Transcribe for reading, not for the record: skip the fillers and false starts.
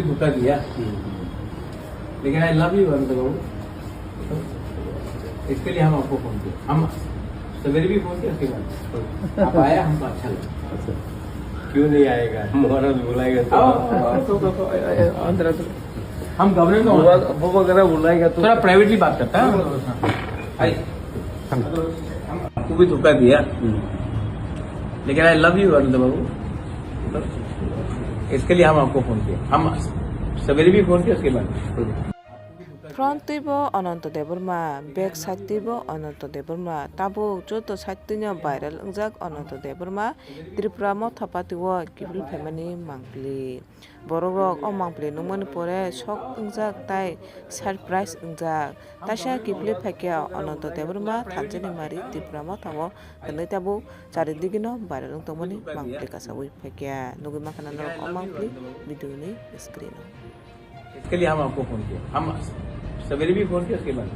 भी धोखा दिया, लेकिन आई लव यू अनंत बाबू। इसके लिए हम आपको फोन किया, हम सवेरे भी फोन किया, उसके बाद आप आया, हमको अच्छा लगा। क्यों नहीं आएगा, मोहरा बुलाएगा तो अंदर हम गवर्नमेंट वो वगैरह बुलाएगा तो थोड़ा प्राइवेटली बात करता है। आई आपको भी धोखा दिया, लेकिन आई लव यू अनंत बाबू। इसके लिए हम आपको फोन किया, हम सवेरे भी फोन किया, उसके बाद Front tibo Ananta Debbarma, back side tibo Ananta Debbarma, tabo joto side tinya viral ungjak Ananta Debbarma Tipra Motha patiwo kibul family mangpli. Borok o mangpli nungmani pore sok ungjak tai surprise ungjak. Tasha kibli phakya Ananta Debbarma thanjani mari Tipra Motha wo kanai tabo charidigino viral ungtongmani mangpli kasawi phakya. Nugi makana norok o mangpli video ni screen. इसके लिए हम आपको phone किया, हम सवेरे भी phone किया, उसके बाद